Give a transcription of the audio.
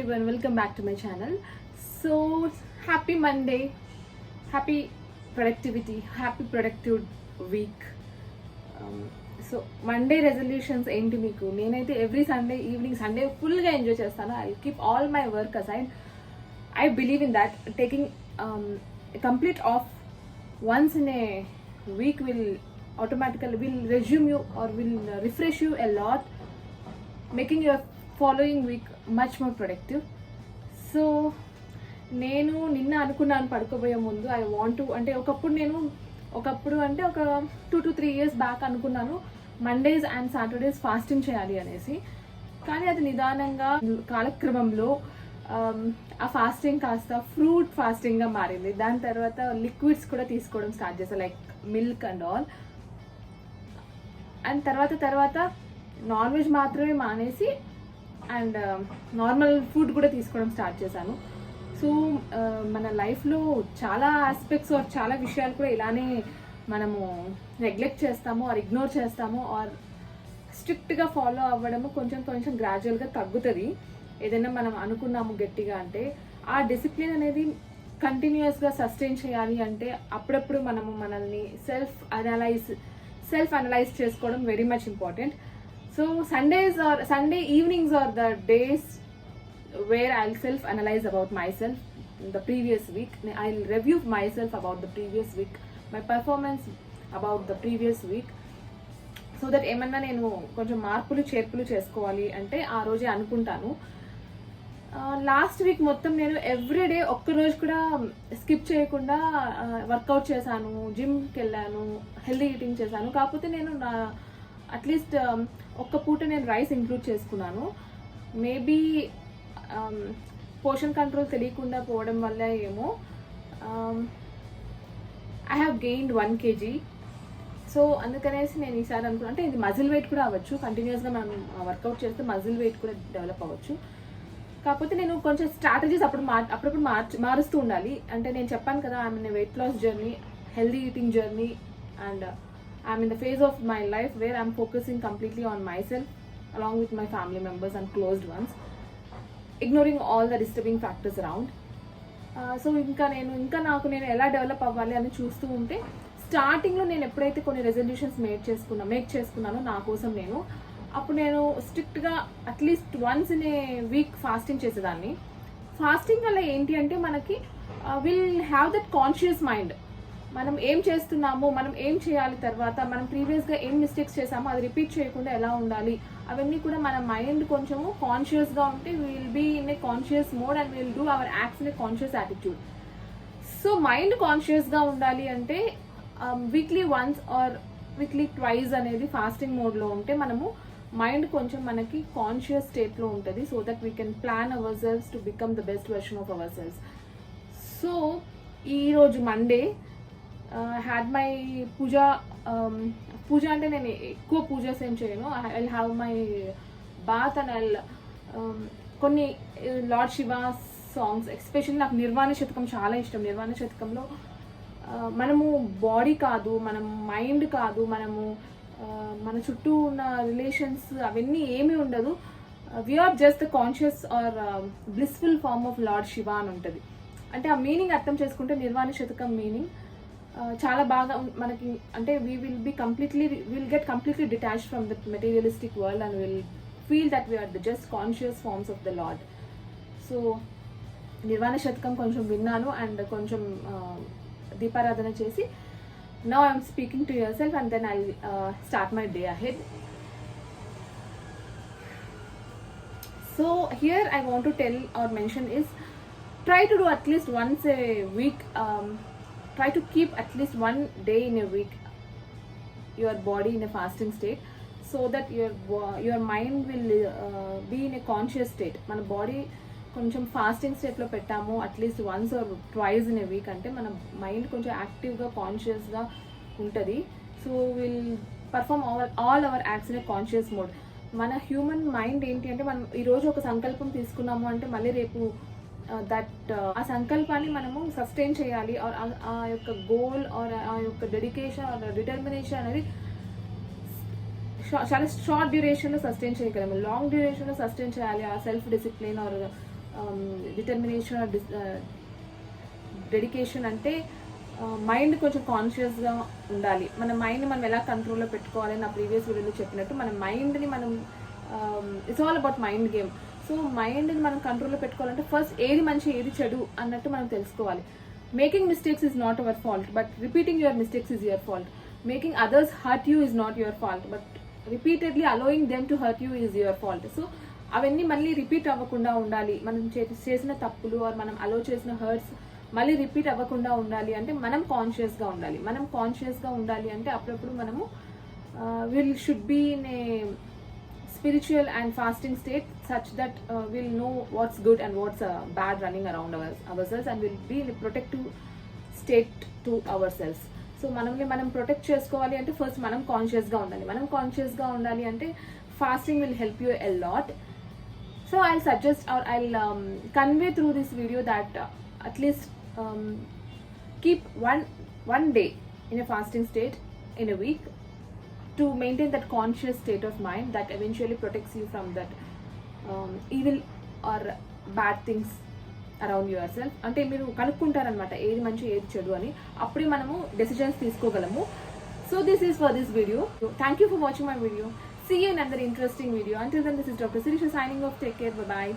everyone, welcome back to my channel. So happy Monday, happy productivity, happy productive week. So Monday resolutions ఏంటి మీకు? నేనైతే every Sunday evening Sunday ఫుల్గా enjoy చేస్తాను. I keep all my work aside. I believe in that taking complete of once in a week will automatically will resume you or will refresh you a lot, making your following week much more productive. So నేను నిన్న అనుకున్నాను పడుకోబోయే ముందు I want to అంటే ఒకప్పుడు అంటే ఒక 2 to 3 years back అనుకున్నాను Mondays and Saturdays fasting చేయాలి అనేసి. కానీ అది నిదానంగా కాలక్రమంలో ఆ ఫాస్టింగ్ కాస్త ఫ్రూట్ ఫాస్టింగ్గా మారింది. దాని తర్వాత లిక్విడ్స్ కూడా తీసుకోవడం స్టార్ట్ చేశాను, like milk and all. And తర్వాత నాన్ వెజ్ మాత్రమే మానేసి అండ్ నార్మల్ ఫుడ్ కూడా తీసుకోవడం స్టార్ట్ చేశాను. సో మన లైఫ్లో చాలా ఆస్పెక్ట్స్ ఆర్ చాలా విషయాలు కూడా ఇలానే మనము నెగ్లెక్ట్ చేస్తాము ఆర్ ఇగ్నోర్ చేస్తాము ఆర్ స్ట్రిక్ట్గా ఫాలో అవ్వడము కొంచెం గ్రాడ్యువల్గా తగ్గుతుంది. ఏదైనా మనం అనుకున్నాము గట్టిగా అంటే ఆ డిసిప్లిన్ అనేది కంటిన్యూస్గా సస్టైన్ చేయాలి అంటే అప్పుడప్పుడు మనము మనల్ని సెల్ఫ్ అనలైజ్ చేసుకోవడం very much important. So Sunday evenings are the days where I'll self-analyze about myself the previous week. I'll review myself about the previous week, my performance about the previous week, so that ఏమన్నా నేను కొంచెం మార్పులు చేర్పులు చేసుకోవాలి అంటే ఆ రోజే అనుకుంటాను. లాస్ట్ వీక్ మొత్తం నేను ఎవ్రీడే ఒక్కరోజు కూడా స్కిప్ చేయకుండా వర్కౌట్ చేశాను, జిమ్కి వెళ్ళాను, హెల్దీ ఈటింగ్ చేశాను. కాకపోతే నేను అట్లీస్ట్ ఒక్క పూట నేను రైస్ ఇంక్లూడ్ చేసుకున్నాను. మేబీ పోర్షన్ కంట్రోల్ తెలియకుండా పోవడం వల్ల ఏమో I have gained 1 kg. So అందుకనేసి నేను ఈసారి అనుకున్నాను అంటే ఇది మజిల్ వెయిట్ కూడా అవ్వచ్చు, కంటిన్యూస్గా మనం వర్కౌట్ చేస్తే మజిల్ వెయిట్ కూడా డెవలప్ అవ్వచ్చు. కాకపోతే నేను కొంచెం స్ట్రాటజీస్ అప్పుడప్పుడు మారుస్తూ ఉండాలి. అంటే నేను చెప్పాను కదా, I'm in weight loss journey, healthy eating journey, and I'm in the phase of my life where I'm focusing completely on my self along with my family members and closed ones, ignoring all the disturbing factors around. So నాకు నేను ఎలా develop అవ్వాలి అని చూస్తూ ఉంటే స్టార్టింగ్లో నేను ఎప్పుడైతే కొన్ని రెజల్యూషన్స్ మేక్ చేసుకున్నానో నా కోసం అప్పుడు నేను స్ట్రిక్ట్గా at least once in a week fasting చేసేదాన్ని. ఫాస్టింగ్ వల్ల ఏంటి అంటే మనకి will have that conscious mind. మనం ఏం చేస్తున్నామో, మనం ఏం చేయాలి, తర్వాత మనం ప్రీవియస్గా ఏం మిస్టేక్స్ చేసామో అది రిపీట్ చేయకుండా ఎలా ఉండాలి, అవన్నీ కూడా మన మైండ్ కొంచెము కాన్షియస్గా ఉంటే will be in a conscious mode and will do our acts in a conscious attitude. So mind కాన్షియస్గా ఉండాలి అంటే weekly once or weekly twice అనేది ఫాస్టింగ్ మోడ్లో ఉంటే మనము మైండ్ కొంచెం మనకి కాన్షియస్ స్టేట్లో ఉంటుంది. So that we can plan our selves to become the best version of our selves. So ఈరోజు మండే హ్యాడ్ మై పూజ అంటే నేను ఎక్కువ పూజస్ ఏం చేయను. I will have my bath and కొన్ని లార్డ్ శివ సాంగ్స్, ఎస్పెషల్లీ నాకు నిర్వాణ శతకం చాలా ఇష్టం. నిర్వాణ శతకంలో మనము బాడీ కాదు, మనం మైండ్ కాదు, మనము మన చుట్టూ ఉన్న రిలేషన్స్ అవన్నీ ఏమీ ఉండదు, we're just the conscious or blissful form of Lord Shiva అని ఉంటుంది. అంటే ఆ మీనింగ్ అర్థం చేసుకుంటే నిర్వాణ శతకం మీనింగ్ చాలా బాగా మనకి అంటే will get completely detached from the materialistic world and will feel that we are the just conscious forms of the lord. So Nirvana Shatakam కొంచెం విన్నాను అండ్ కొంచెం దీపారాధన చేసి now I'm speaking to your self and then I start my day ahead. So here I want to tell or mention is try to do at least once a week, try to keep at least 1 day in a week your body in a fasting state, so that your mind will be in a conscious state. మన body కొంచెం fasting స్టేట్లో పెట్టాము at least once or twice in a week అంటే మన mind కొంచెం యాక్టివ్గా కాన్షియస్గా ఉంటుంది. So will perform all our acts in a conscious mode. మన హ్యూమన్ మైండ్ ఏంటి అంటే మనం ఈరోజు ఒక సంకల్పం తీసుకున్నాము అంటే మళ్ళీ రేపు ఆ సంకల్పాన్ని మనము సస్టైన్ చేయాలి ఆర్ ఆ యొక్క గోల్ ఆర్ ఆ యొక్క డెడికేషన్ ఆర్ డిటర్మినేషన్ అనేది చాలా షార్ట్ డ్యూరేషన్లో సస్టైన్ చేయగలము. లాంగ్ డ్యూరేషన్లో సస్టైన్ చేయాలి ఆ self discipline or determination dedication అంటే మైండ్ కొంచెం కాన్షియస్గా ఉండాలి. మన మైండ్ని మనం ఎలా కంట్రోల్లో పెట్టుకోవాలి, నా ప్రీవియస్ వీడియోలో చెప్పినట్టు మన మైండ్ని మనం it's all about mind game. So మైండ్ని మనం కంట్రోల్లో పెట్టుకోవాలంటే ఫస్ట్ ఏది మంచి ఏది చెడు అన్నట్టు మనం తెలుసుకోవాలి. Making mistakes is not our fault, but repeating your mistakes is your fault. Making others hurt you is not your fault, but repeatedly allowing them to hurt you is your fault. So అవన్నీ మళ్ళీ repeat అవ్వకుండా ఉండాలి. మనం చేసిన తప్పులు are మనం అలో చేసిన hurts మళ్ళీ రిపీట్ అవ్వకుండా ఉండాలి అంటే మనం కాన్షియస్గా ఉండాలి. మనం కాన్షియస్గా ఉండాలి అంటే అప్పుడప్పుడు మనము should be in a spiritual and fasting state such that we'll know what's good and what's bad running around ourselves, and we'll be in a protective state to ourselves. So మనల్ని మనం ప్రొటెక్ట్ చేసుకోవాలి అంటే first మనం కాన్షియస్గా ఉండాలి. మనం కాన్షియస్గా ఉండాలి అంటే fasting will help you a lot. So I'll suggest or I'll convey through this video that at least keep one day in a fasting state in a week to maintain that conscious state of mind that eventually protects you from that evil or bad things around yourself. అంటే మీరు కనుక్కుంటారనమాట ఏది మంచి ఏది చెడు అని, అప్పుడే మనము decisions తీసుకోగలము. So this is for this video. Thank you for watching my video. See you in another interesting video. Until then, this is Dr. Sirisha signing off. Take care. Bye bye.